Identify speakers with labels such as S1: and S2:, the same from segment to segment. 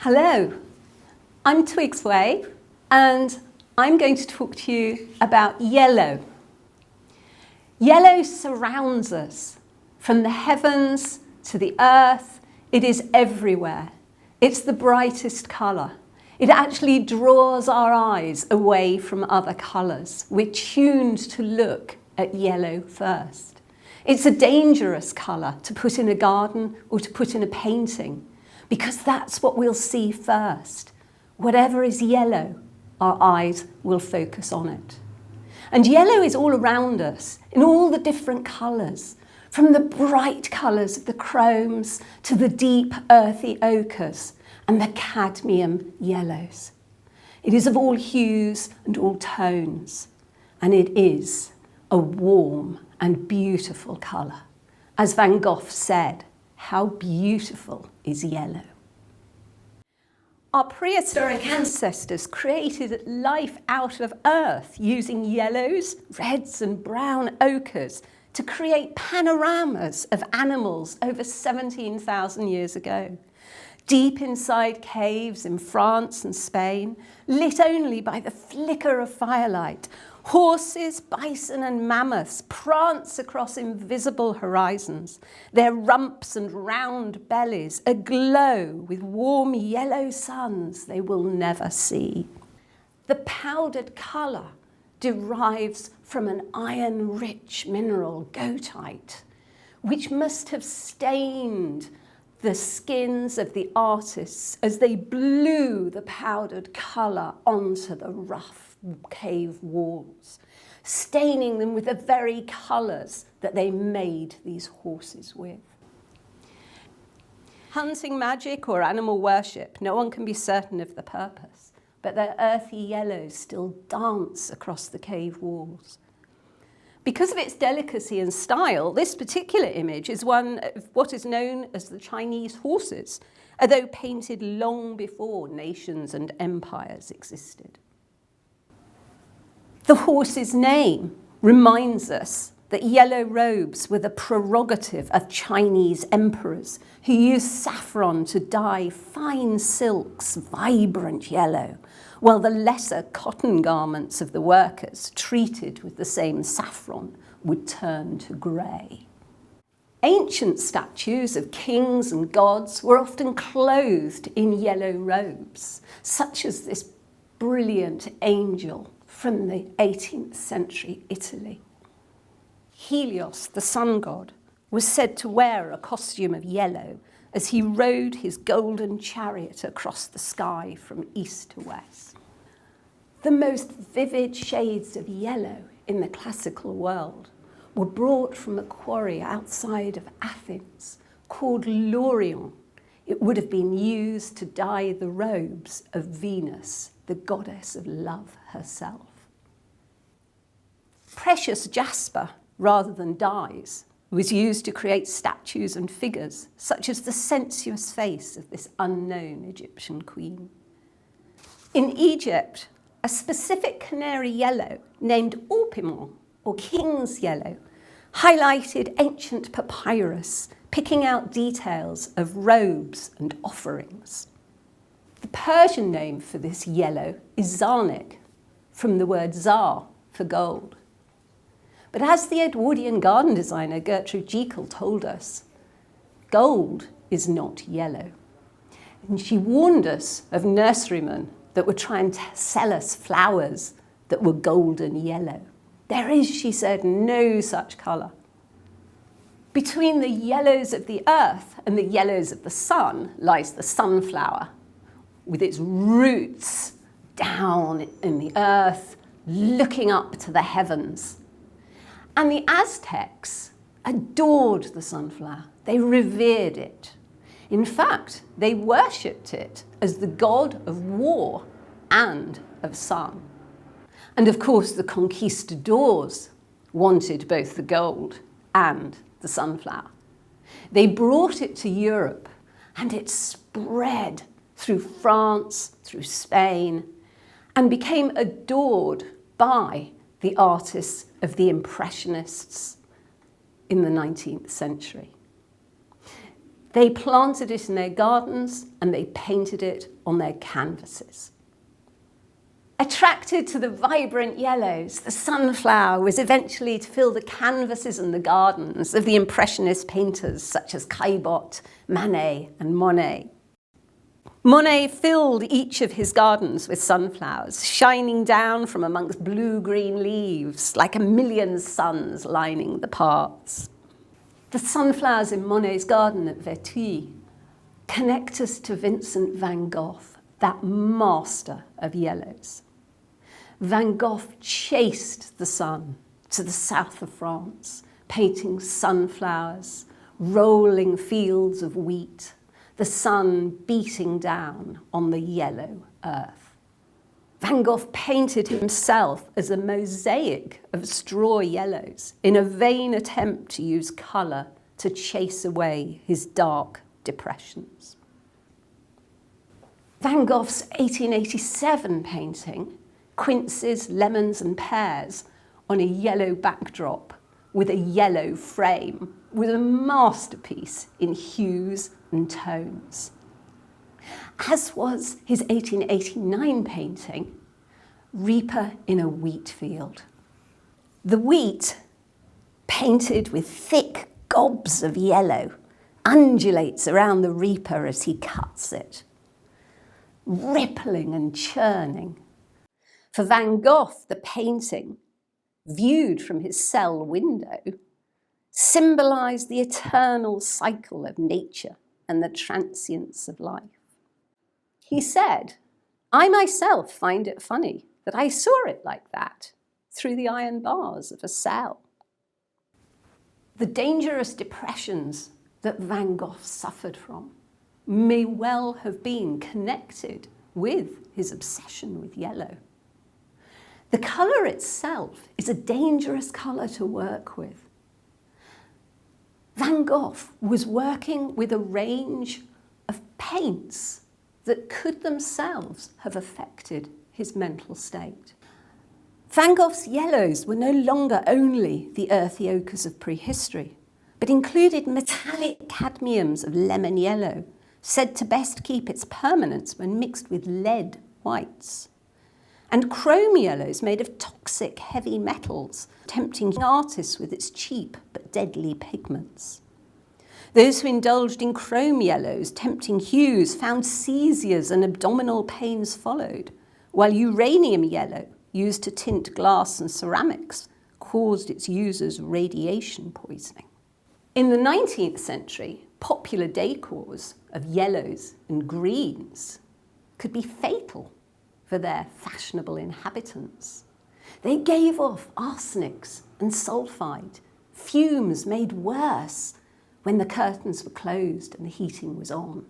S1: Hello, I'm Twigs Way and I'm going to talk to you about yellow. Yellow surrounds us from the heavens to the earth. It is everywhere. It's the brightest colour. It actually draws our eyes away from other colours. We're tuned to look at yellow first. It's a dangerous colour to put in a garden or to put in a painting, because that's what we'll see first. Whatever is yellow, our eyes will focus on it. And yellow is all around us in all the different colours, from the bright colours of the chromes to the deep earthy ochres and the cadmium yellows. It is of all hues and all tones, and it is a warm and beautiful colour. As Van Gogh said, how beautiful is yellow. Our prehistoric ancestors created life out of earth using yellows, reds and brown ochres to create panoramas of animals over 17,000 years ago. Deep inside caves in France and Spain, lit only by the flicker of firelight, horses, bison and mammoths prance across invisible horizons, their rumps and round bellies aglow with warm yellow suns they will never see. The powdered colour derives from an iron-rich mineral, goethite, which must have stained the skins of the artists as they blew the powdered colour onto the rough cave walls, staining them with the very colours that they made these horses with. Hunting magic or animal worship, no one can be certain of the purpose, but their earthy yellows still dance across the cave walls. Because of its delicacy and style, this particular image is one of what is known as the Chinese horses, although painted long before nations and empires existed. The horse's name reminds us that yellow robes were the prerogative of Chinese emperors who used saffron to dye fine silks vibrant yellow, while the lesser cotton garments of the workers, treated with the same saffron, would turn to grey. Ancient statues of kings and gods were often clothed in yellow robes, such as this brilliant angel from the 18th century Italy. Helios, the sun god, was said to wear a costume of yellow as he rode his golden chariot across the sky from east to west. The most vivid shades of yellow in the classical world were brought from a quarry outside of Athens called Laurion. It would have been used to dye the robes of Venus, the goddess of love herself. Precious jasper, rather than dyes, was used to create statues and figures, such as the sensuous face of this unknown Egyptian queen. In Egypt, a specific canary yellow named orpiment, or king's yellow, highlighted ancient papyrus, picking out details of robes and offerings. The Persian name for this yellow is zarnik, from the word zar, for gold. But as the Edwardian garden designer Gertrude Jekyll told us, gold is not yellow. And she warned us of nurserymen that were trying to sell us flowers that were golden yellow. There is, she said, no such colour. Between the yellows of the earth and the yellows of the sun lies the sunflower, with its roots down in the earth, looking up to the heavens. And the Aztecs adored the sunflower. They revered it. In fact, they worshipped it as the god of war and of sun. And of course, the conquistadors wanted both the gold and the sunflower. They brought it to Europe, and it spread through France, through Spain, and became adored by the artists of the Impressionists in the 19th century. They planted it in their gardens and they painted it on their canvases. Attracted to the vibrant yellows, the sunflower was eventually to fill the canvases and the gardens of the Impressionist painters such as Caillebotte, Manet and Monet. Monet filled each of his gardens with sunflowers, shining down from amongst blue-green leaves like a million suns lining the paths. The sunflowers in Monet's garden at Vertuilles connect us to Vincent van Gogh, that master of yellows. Van Gogh chased the sun to the south of France, painting sunflowers, rolling fields of wheat, the sun beating down on the yellow earth. Van Gogh painted himself as a mosaic of straw yellows in a vain attempt to use colour to chase away his dark depressions. Van Gogh's 1887 painting, Quinces, Lemons and Pears, on a yellow backdrop with a yellow frame, was a masterpiece in hues and tones. As was his 1889 painting, Reaper in a Wheat Field. The wheat, painted with thick gobs of yellow, undulates around the reaper as he cuts it, rippling and churning. For Van Gogh, the painting, viewed from his cell window, symbolised the eternal cycle of nature and the transience of life. He said, "I myself find it funny that I saw it like that through the iron bars of a cell." The dangerous depressions that Van Gogh suffered from may well have been connected with his obsession with yellow. The colour itself is a dangerous colour to work with. Van Gogh was working with a range of paints that could themselves have affected his mental state. Van Gogh's yellows were no longer only the earthy ochres of prehistory, but included metallic cadmiums of lemon yellow, said to best keep its permanence when mixed with lead whites, and chrome yellows made of toxic heavy metals, tempting artists with its cheap but deadly pigments. Those who indulged in chrome yellows, tempting hues, found seizures and abdominal pains followed, while uranium yellow, used to tint glass and ceramics, caused its users radiation poisoning. In the 19th century, popular decors of yellows and greens could be fatal for their fashionable inhabitants. They gave off arsenics and sulfide, fumes made worse when the curtains were closed and the heating was on.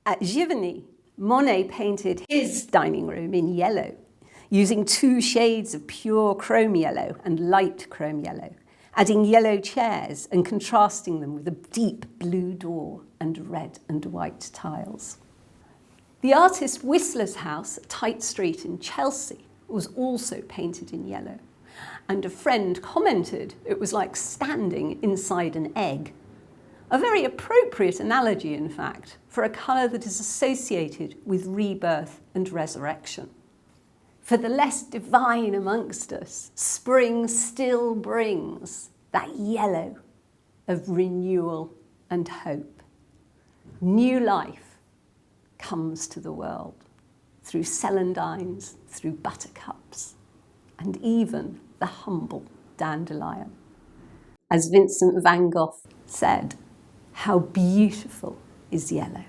S1: At Giverny, Monet painted his dining room in yellow, using 2 shades of pure chrome yellow and light chrome yellow, adding yellow chairs and contrasting them with a deep blue door and red and white tiles. The artist Whistler's house at Tite Street in Chelsea was also painted in yellow, and a friend commented it was like standing inside an egg. A very appropriate analogy, in fact, for a colour that is associated with rebirth and resurrection. For the less divine amongst us, spring still brings that yellow of renewal and hope. New life comes to the world through celandines, through buttercups, and even the humble dandelion. As Vincent van Gogh said, "How beautiful is yellow."